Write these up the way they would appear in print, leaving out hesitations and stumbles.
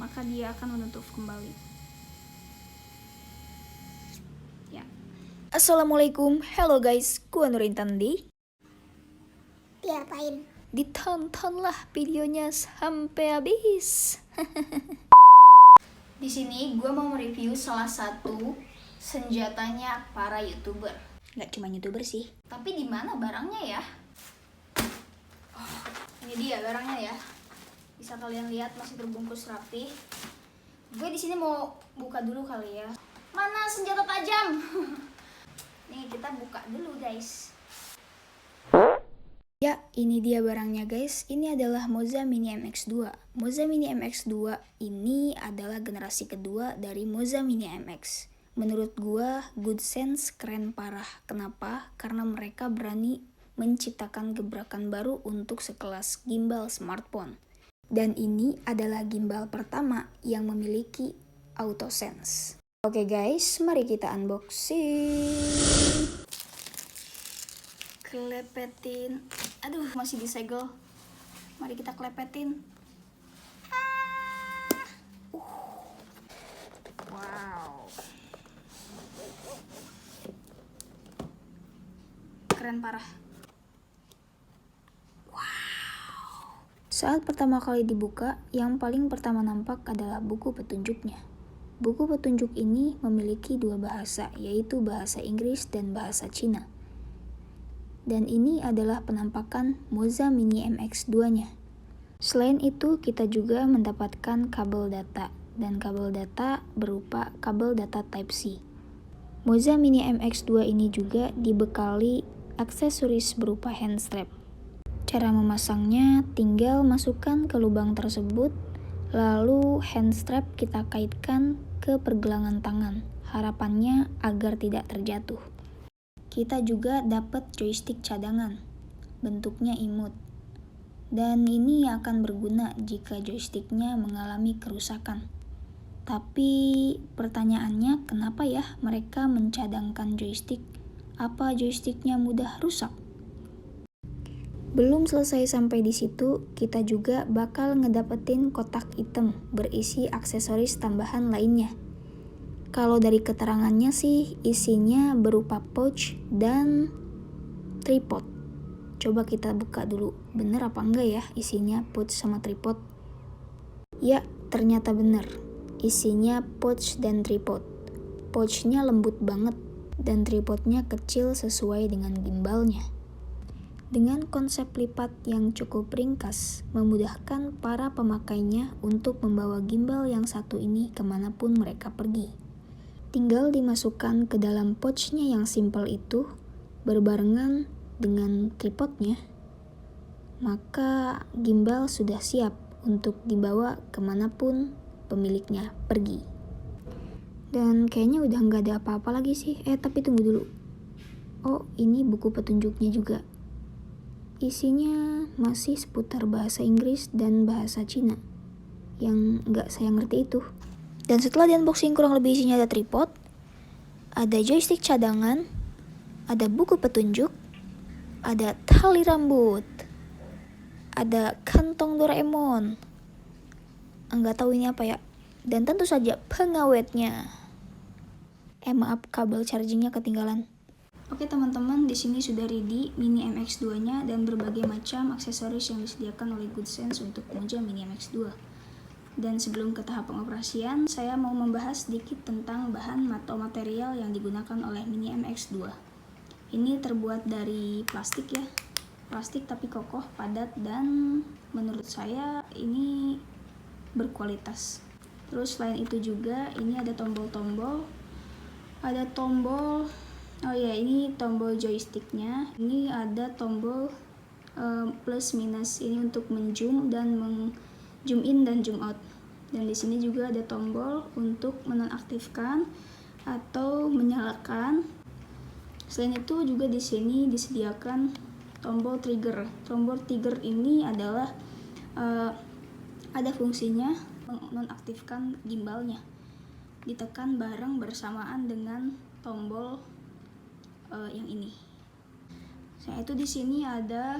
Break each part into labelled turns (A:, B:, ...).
A: maka dia akan menutup kembali. Ya.
B: Assalamualaikum, hello guys, gua Nurintan di.
C: Diapain?
B: Ditontonlah videonya sampai habis.
A: Di sini gue mau mereview salah satu senjatanya para YouTuber.
B: Nggak cuma YouTuber sih.
A: Tapi di mana barangnya ya? Oh, ini dia barangnya ya. Bisa kalian lihat masih terbungkus rapi. Gue di sini mau buka dulu kali ya. Mana senjata tajam? Nih kita buka dulu guys.
B: Ya, ini dia barangnya guys. Ini adalah Moza Mini MX2. Moza Mini MX2 ini adalah generasi kedua dari Moza Mini MX. Menurut gua, Goodsense keren parah. Kenapa? Karena mereka berani menciptakan gebrakan baru untuk sekelas gimbal smartphone. Dan ini adalah gimbal pertama yang memiliki AutoSense. Oke guys, mari kita unboxing. Kelepetin. Aduh, masih disegel. Mari kita kelepetin.
A: Wow. Keren parah.
B: Saat pertama kali dibuka, yang paling pertama nampak adalah buku petunjuknya. Buku petunjuk ini memiliki dua bahasa, yaitu bahasa Inggris dan bahasa Cina. Dan ini adalah penampakan Moza Mini MX2-nya. Selain itu, kita juga mendapatkan kabel data, dan kabel data berupa kabel data Type-C. Moza Mini MX2 ini juga dibekali aksesoris berupa hand strap. Cara memasangnya tinggal masukkan ke lubang tersebut, lalu hand strap kita kaitkan ke pergelangan tangan. Harapannya agar tidak terjatuh. Kita juga dapat joystick cadangan, bentuknya imut. Dan ini akan berguna jika joysticknya mengalami kerusakan. Tapi pertanyaannya, kenapa ya mereka mencadangkan joystick? Apa joysticknya mudah rusak? Belum selesai sampai di situ, kita juga bakal ngedapetin kotak hitam berisi aksesoris tambahan lainnya. Kalau dari keterangannya sih, isinya berupa pouch dan tripod. Coba kita buka dulu, bener apa enggak ya isinya pouch sama tripod? Ya, ternyata bener. Isinya pouch dan tripod. Pouchnya lembut banget dan tripodnya kecil sesuai dengan gimbalnya. Dengan konsep lipat yang cukup ringkas, memudahkan para pemakainya untuk membawa gimbal yang satu ini kemanapun mereka pergi. Tinggal dimasukkan ke dalam pouchnya yang simpel itu, berbarengan dengan tripodnya, maka gimbal sudah siap untuk dibawa kemanapun pemiliknya pergi. Dan kayaknya udah nggak ada apa-apa lagi sih. Tapi tunggu dulu. Oh, ini buku petunjuknya juga. Isinya masih seputar bahasa Inggris dan bahasa Cina yang nggak saya ngerti itu. Dan setelah di unboxing, kurang lebih isinya ada tripod, ada joystick cadangan, ada buku petunjuk, ada tali rambut, ada kantong Doraemon, nggak tahu ini apa ya, dan tentu saja pengawetnya. Maaf, kabel chargingnya ketinggalan.
A: Oke teman-teman, di sini sudah ready Mini MX2-nya dan berbagai macam aksesoris yang disediakan oleh Goodsense untuk Moza Mini MX2. Dan sebelum ke tahap pengoperasian, saya mau membahas sedikit tentang bahan atau material yang digunakan oleh Mini MX2. Ini terbuat dari plastik ya, plastik tapi kokoh, padat, dan menurut saya ini berkualitas. Terus selain itu juga ini ada tombol-tombol, ada tombol, oh ya ini tombol joysticknya, ini ada tombol plus minus, ini untuk menzoom dan zoom in dan zoom out. Dan di sini juga ada tombol untuk menonaktifkan atau menyalakan. Selain itu juga di sini disediakan tombol trigger. Tombol trigger ini adalah ada fungsinya menonaktifkan gimbalnya. Ditekan bareng bersamaan dengan tombol yang ini. Selain itu di sini ada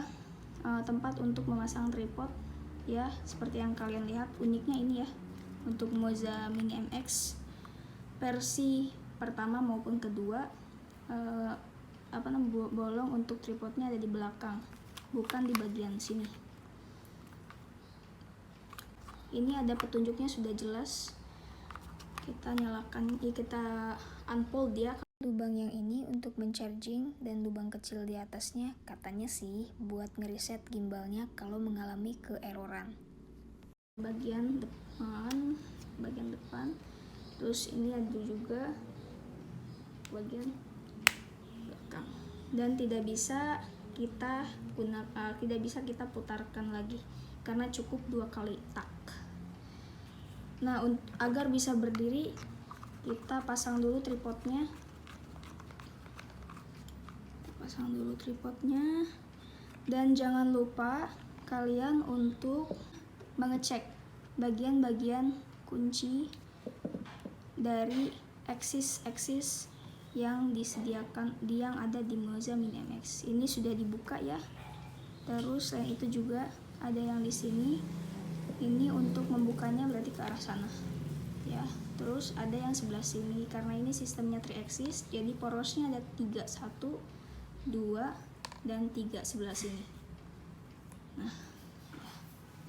A: tempat untuk memasang tripod ya, seperti yang kalian lihat. Uniknya ini ya, untuk Moza Mini MX versi pertama maupun kedua, bolong untuk tripodnya ada di belakang, bukan di bagian sini. Ini ada petunjuknya sudah jelas. Kita nyalakan, kita unfold ya. Lubang yang ini untuk mencharging dan lubang kecil di atasnya katanya sih buat ngereset gimbalnya kalau mengalami keeroran. Bagian depan. Terus ini ada juga bagian belakang. Dan tidak bisa kita putarkan lagi karena cukup 2 kali tak. Nah, agar bisa berdiri, kita pasang dulu tripodnya. Dan jangan lupa kalian untuk mengecek bagian-bagian kunci dari eksis yang disediakan, yang ada di Moza Mini MX. Ini sudah dibuka ya. Terus selain itu juga ada yang di sini. Ini untuk membukanya berarti ke arah sana ya. Terus ada yang sebelah sini, karena ini sistemnya 3 axis, jadi porosnya ada 3, 1, 2, dan 3 sebelah sini. Nah,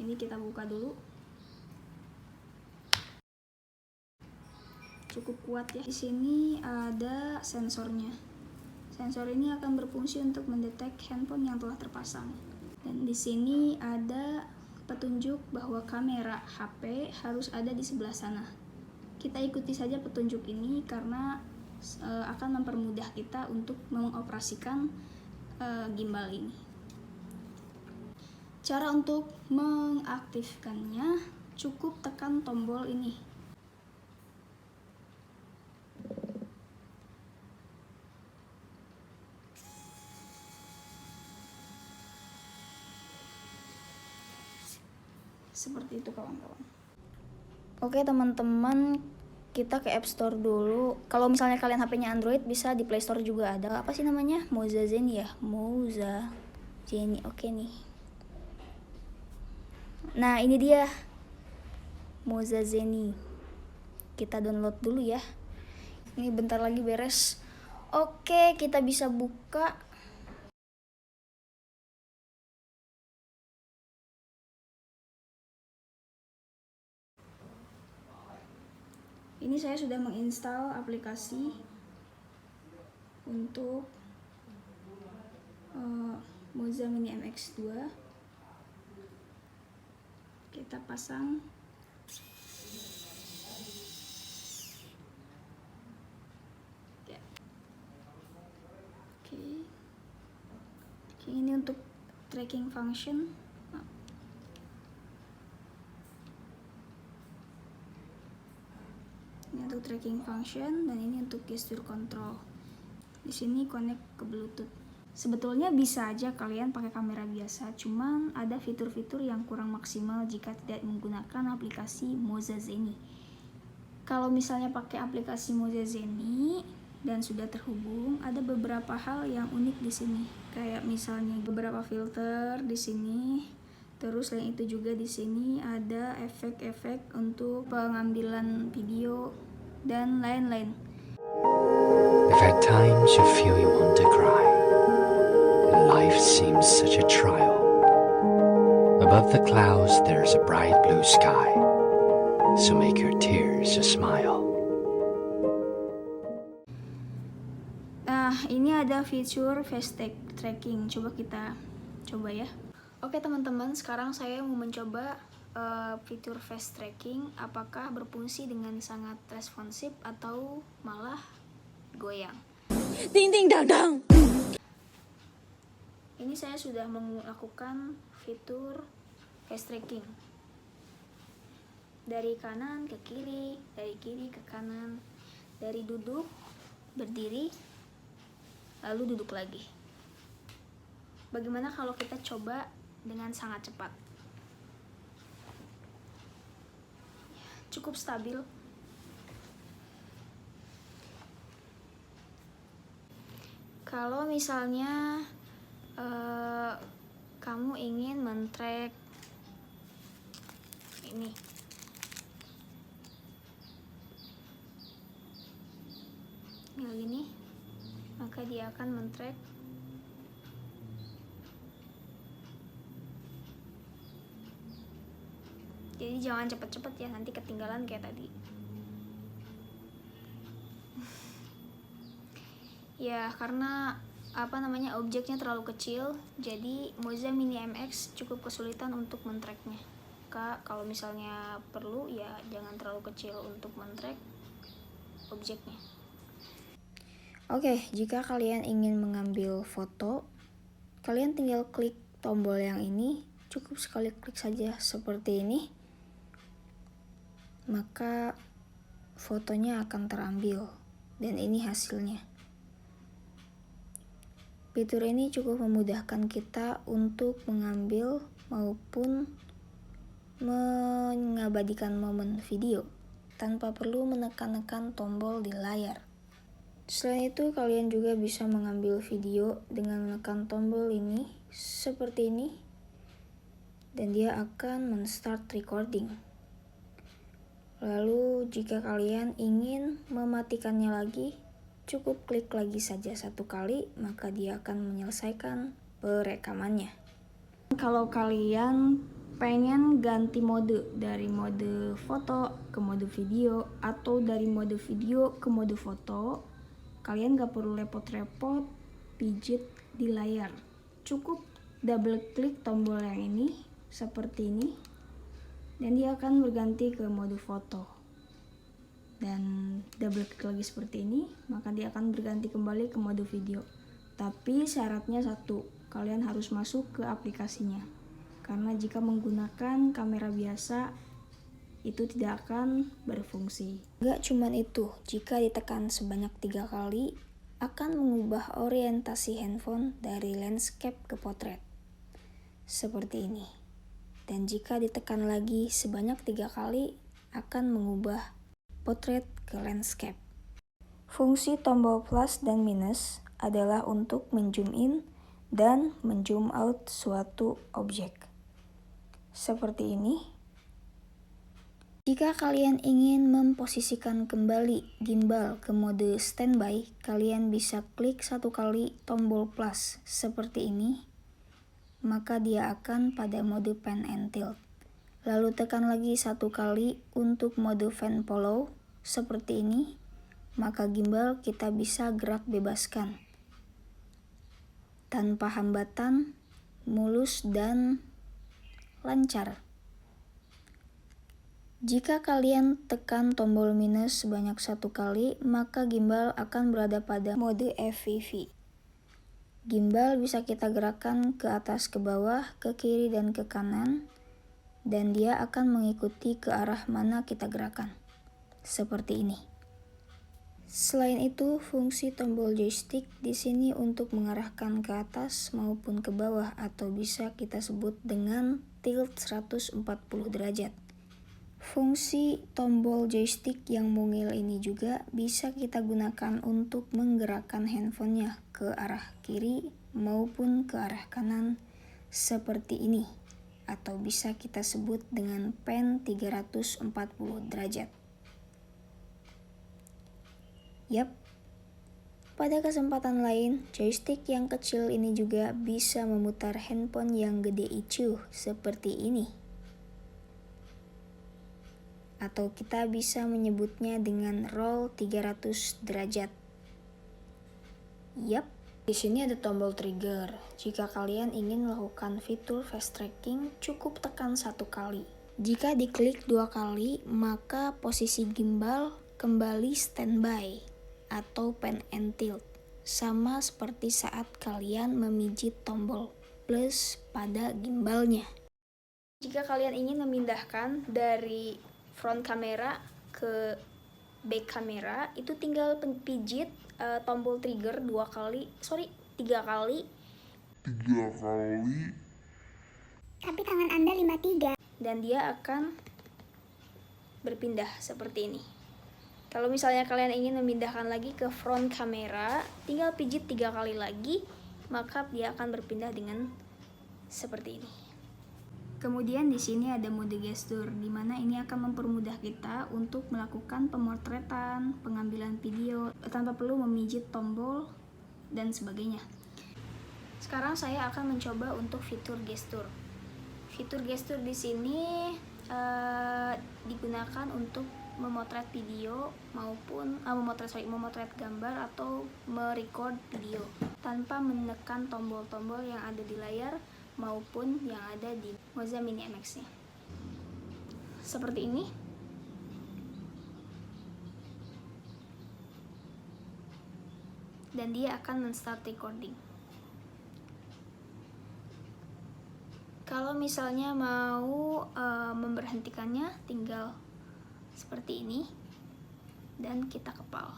A: ini kita buka dulu. Cukup kuat ya. Di sini ada sensornya. Sensor ini akan berfungsi untuk mendetek handphone yang telah terpasang. Dan di sini ada petunjuk bahwa kamera HP harus ada di sebelah sana. Kita ikuti saja petunjuk ini karena akan mempermudah kita untuk mengoperasikan gimbal ini. Cara untuk mengaktifkannya, cukup tekan tombol ini. Seperti itu kawan-kawan. Oke teman-teman, kita ke App Store dulu. Kalau misalnya kalian HP-nya Android, bisa di Play Store juga ada. Apa sih namanya? Moza Zeni ya? Moza Zeni. Oke nih. Nah, ini dia. Moza Zeni. Kita download dulu ya. Ini bentar lagi beres. Oke, kita bisa buka. Ini saya sudah menginstal aplikasi untuk Moza Mini MX2. Kita pasang. Ya. Oke, ini untuk tracking function. Ini untuk tracking function dan ini untuk gesture control. Di sini connect ke Bluetooth. Sebetulnya bisa aja kalian pakai kamera biasa, cuman ada fitur-fitur yang kurang maksimal jika tidak menggunakan aplikasi Moza Zeni. Kalau misalnya pakai aplikasi Moza Zeni dan sudah terhubung, ada beberapa hal yang unik di sini. Kayak misalnya beberapa filter di sini. Terus selain itu juga di sini ada efek-efek untuk pengambilan video dan lain-lain.
C: I've had times you feel you want to cry, and life seems such a trial. Above the clouds there's a bright blue sky, so make your tears a smile.
A: Nah, ini ada fitur face tracking. Coba kita coba ya. Oke teman-teman, sekarang saya mau mencoba fitur face tracking. Apakah berfungsi dengan sangat responsif atau malah goyang.
D: Ding ding dang dang.
A: Ini saya sudah melakukan fitur face tracking. Dari kanan ke kiri, dari kiri ke kanan, dari duduk, berdiri, lalu duduk lagi. Bagaimana kalau kita coba dengan sangat cepat? Cukup stabil. Kalau misalnya kamu ingin men-track ini, maka dia akan men-track jadi jangan cepet-cepet ya, nanti ketinggalan kayak tadi. Ya karena objeknya terlalu kecil, jadi Moza Mini MX cukup kesulitan untuk men-tracknya. Kalau misalnya perlu ya jangan terlalu kecil untuk men-track objeknya.
B: Oke, jika kalian ingin mengambil foto, kalian tinggal klik tombol yang ini, cukup sekali klik saja seperti ini, maka fotonya akan terambil, dan ini hasilnya. Fitur ini cukup memudahkan kita untuk mengambil maupun mengabadikan momen video tanpa perlu menekan-nekan tombol di layar. Selain itu, kalian juga bisa mengambil video dengan menekan tombol ini seperti ini, dan dia akan men-start recording. Lalu jika kalian ingin mematikannya lagi, cukup klik lagi saja satu kali, maka dia akan menyelesaikan perekamannya. Kalau kalian pengen ganti mode dari mode foto ke mode video atau dari mode video ke mode foto, kalian gak perlu repot-repot pijit di layar. Cukup double klik tombol yang ini seperti ini, dan dia akan berganti ke mode foto. Dan double klik lagi seperti ini, maka dia akan berganti kembali ke mode video. Tapi syaratnya satu, kalian harus masuk ke aplikasinya. Karena jika menggunakan kamera biasa, itu tidak akan berfungsi. Gak cuman itu, jika ditekan sebanyak 3 kali, akan mengubah orientasi handphone dari landscape ke potret. Seperti ini. Dan jika ditekan lagi sebanyak 3 kali, akan mengubah potret ke landscape. Fungsi tombol plus dan minus adalah untuk menzoom in dan menzoom out suatu objek. Seperti ini. Jika kalian ingin memposisikan kembali gimbal ke mode standby, kalian bisa klik satu kali tombol plus seperti ini, maka dia akan pada mode pan and tilt. Lalu tekan lagi satu kali untuk mode fan follow seperti ini, maka gimbal kita bisa gerak bebaskan tanpa hambatan, mulus dan lancar. Jika kalian tekan tombol minus sebanyak 1 kali, maka gimbal akan berada pada mode FPV. Gimbal bisa kita gerakkan ke atas ke bawah, ke kiri dan ke kanan, dan dia akan mengikuti ke arah mana kita gerakan. Seperti ini. Selain itu, fungsi tombol joystick di sini untuk mengarahkan ke atas maupun ke bawah, atau bisa kita sebut dengan tilt 140 derajat. Fungsi tombol joystick yang mungil ini juga bisa kita gunakan untuk menggerakkan handphonenya ke arah kiri maupun ke arah kanan seperti ini, atau bisa kita sebut dengan pan 340 derajat. Yap, pada kesempatan lain, joystick yang kecil ini juga bisa memutar handphone yang gede icu seperti ini. Atau kita bisa menyebutnya dengan roll 300 derajat. Yap, di sini ada tombol trigger. Jika kalian ingin melakukan fitur fast tracking, cukup tekan 1 kali. Jika diklik 2 kali, maka posisi gimbal kembali standby atau pan and tilt, sama seperti saat kalian memijit tombol plus pada gimbalnya. Jika kalian ingin memindahkan dari front kamera ke back kamera, itu tinggal pijit tombol trigger 3 kali. Tapi tangan Anda 53. Dan dia akan berpindah seperti ini. Kalau misalnya kalian ingin memindahkan lagi ke front kamera, tinggal pijit 3 kali lagi, maka dia akan berpindah dengan seperti ini. Kemudian di sini ada mode gestur, di mana ini akan mempermudah kita untuk melakukan pemotretan, pengambilan video tanpa perlu memijit tombol
A: dan sebagainya. Sekarang saya akan mencoba untuk fitur gestur. Fitur gestur di sini digunakan untuk memotret video maupun memotret gambar atau merecord video tanpa menekan tombol-tombol yang ada di layar maupun yang ada di Moza Mini MX-nya. Seperti ini. Dan dia akan men-start recording. Kalau misalnya mau memberhentikannya, tinggal seperti ini dan kita kepal.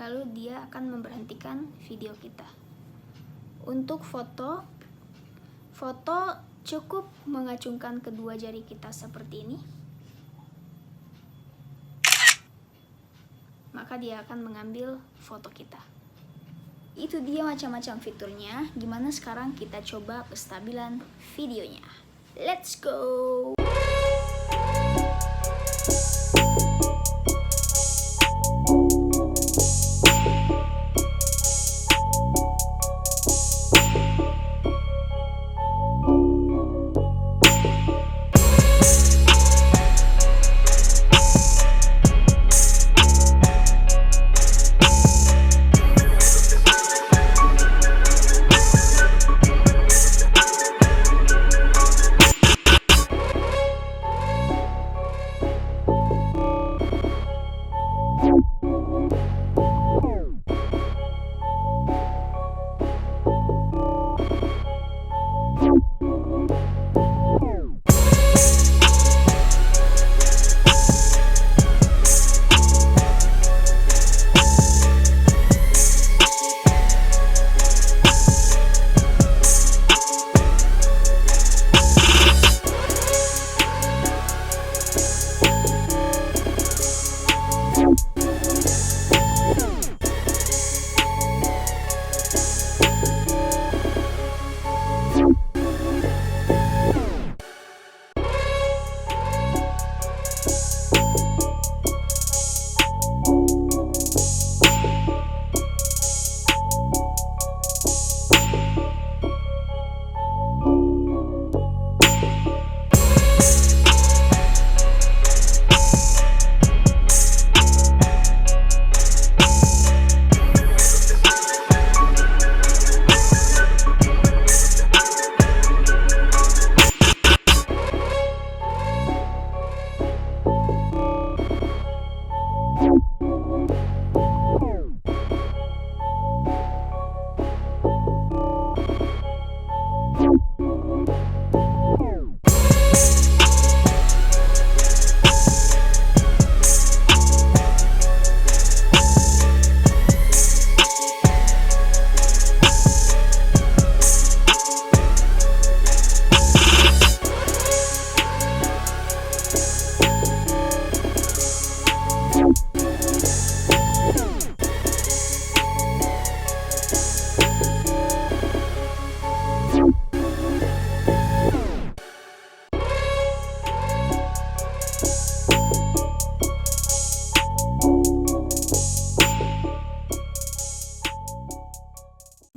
A: Lalu dia akan memberhentikan video kita. Untuk foto cukup mengacungkan kedua jari kita seperti ini. Maka dia akan mengambil foto kita. Itu dia macam-macam fiturnya. Gimana sekarang kita coba kestabilan videonya. Let's go!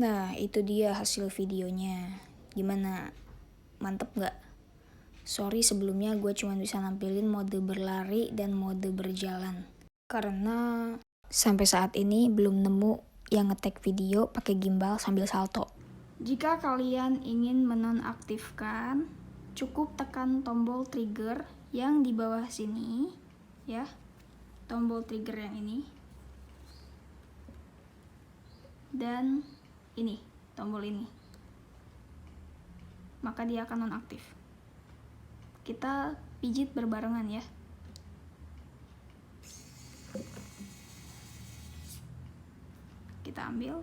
A: Nah, itu dia hasil videonya. Gimana? Mantep nggak? Sorry sebelumnya gue cuma bisa nampilin mode berlari dan mode berjalan. Karena sampai saat ini belum nemu yang nge-tag video pakai gimbal sambil salto. Jika kalian ingin menonaktifkan, cukup tekan tombol trigger yang di bawah sini, ya. Tombol trigger yang ini. Dan ini, tombol ini. Maka dia akan nonaktif. Kita pijit berbarengan ya. Kita ambil.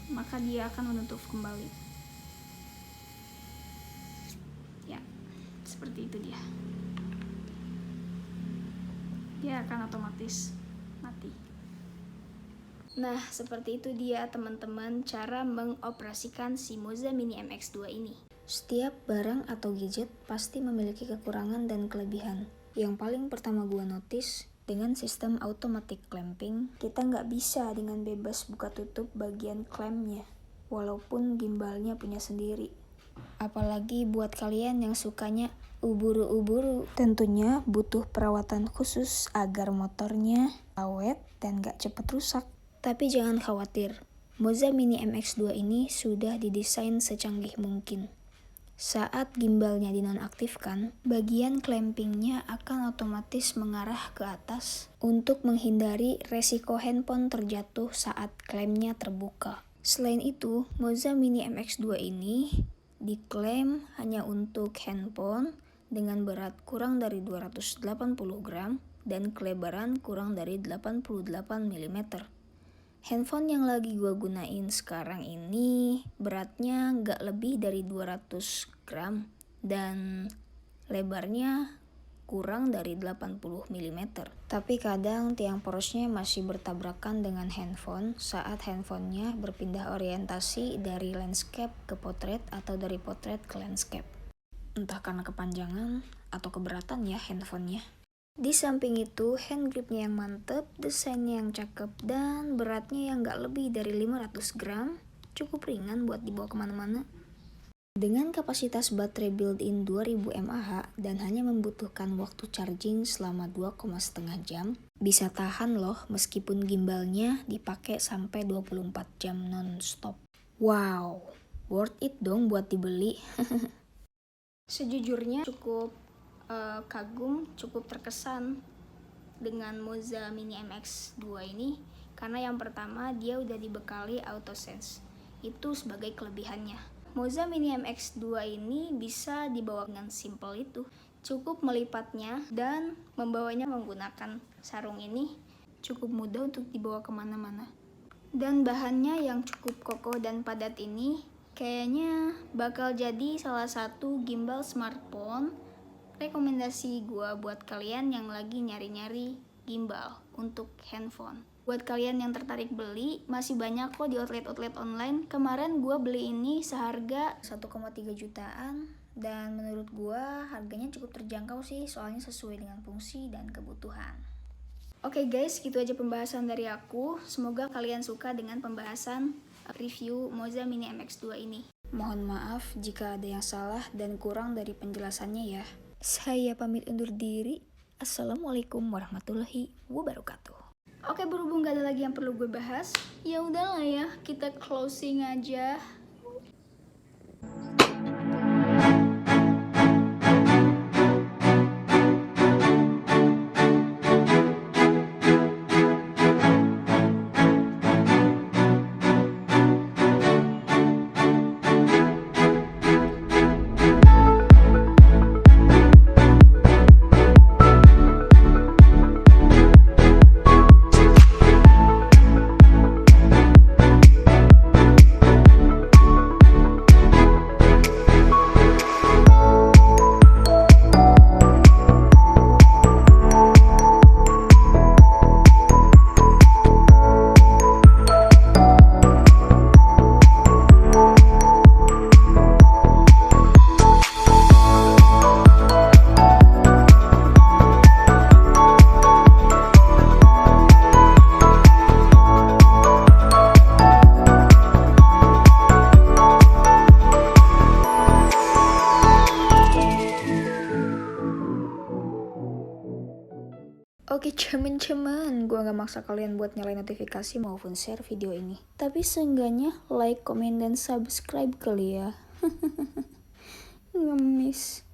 A: Maka dia akan menutup kembali. Ya, seperti itu dia. Dia akan otomatis mati. Nah, seperti itu dia teman-teman cara mengoperasikan si Moza Mini MX2 ini. Setiap barang atau gadget pasti memiliki kekurangan dan kelebihan. Yang paling pertama gua notice,
B: Dengan sistem automatic clamping, kita nggak bisa dengan bebas buka tutup bagian klampnya, walaupun gimbalnya punya sendiri. Apalagi buat kalian yang sukanya uburu-uburu. Tentunya butuh perawatan khusus agar motornya awet dan gak cepet rusak. Tapi jangan khawatir, Moza Mini MX-2 ini sudah didesain secanggih mungkin. Saat gimbalnya dinonaktifkan, bagian clampingnya akan otomatis mengarah ke atas untuk menghindari resiko handphone terjatuh saat klampnya terbuka. Selain itu, Moza Mini MX-2 ini diklaim hanya untuk handphone dengan berat kurang dari 280 gram dan kelebaran kurang dari 88 mm. Handphone yang lagi gua gunain sekarang ini beratnya nggak lebih dari 200 gram dan lebarnya kurang dari 80 mm. Tapi kadang tiang porosnya masih bertabrakan dengan handphone saat handphonenya berpindah orientasi dari landscape ke potret atau dari potret ke landscape. Entah karena kepanjangan atau keberatan ya handphonenya. Di samping itu, hand gripnya yang mantep, desainnya yang cakep, dan beratnya yang gak lebih dari 500 gram, cukup ringan buat dibawa kemana-mana. Dengan kapasitas baterai built-in 2000 mAh dan hanya membutuhkan waktu charging selama 2,5 jam, bisa tahan loh meskipun gimbalnya dipakai sampai 24 jam non-stop. Wow, worth it dong buat dibeli.
A: Sejujurnya cukup kagum, cukup terkesan dengan Moza Mini MX-2 ini karena yang pertama dia udah dibekali AutoSense. Itu sebagai kelebihannya. Moza Mini MX-2 ini bisa dibawa dengan simple itu. Cukup melipatnya dan membawanya menggunakan sarung ini cukup mudah untuk dibawa kemana-mana. Dan bahannya yang cukup kokoh dan padat ini kayaknya bakal jadi salah satu gimbal smartphone rekomendasi gua buat kalian yang lagi nyari-nyari gimbal untuk handphone. Buat kalian yang tertarik beli, masih banyak kok di outlet-outlet online. Kemarin gua beli ini seharga 1,3 jutaan dan menurut gua harganya cukup terjangkau sih, soalnya sesuai dengan fungsi dan kebutuhan. Oke guys, gitu aja pembahasan dari aku. Semoga kalian suka dengan pembahasan review Moza Mini MX-2 ini.
B: Mohon maaf jika ada yang salah dan kurang dari penjelasannya ya. Saya pamit undur diri. Assalamualaikum warahmatullahi wabarakatuh.
A: Oke, berhubung gak ada lagi yang perlu gue bahas, ya udahlah ya, kita closing aja.
B: Oke cemen-cemen, gue gak maksa kalian buat nyalain notifikasi maupun share video ini. Tapi seenggaknya like, komen, dan subscribe kali ya. Ngemis.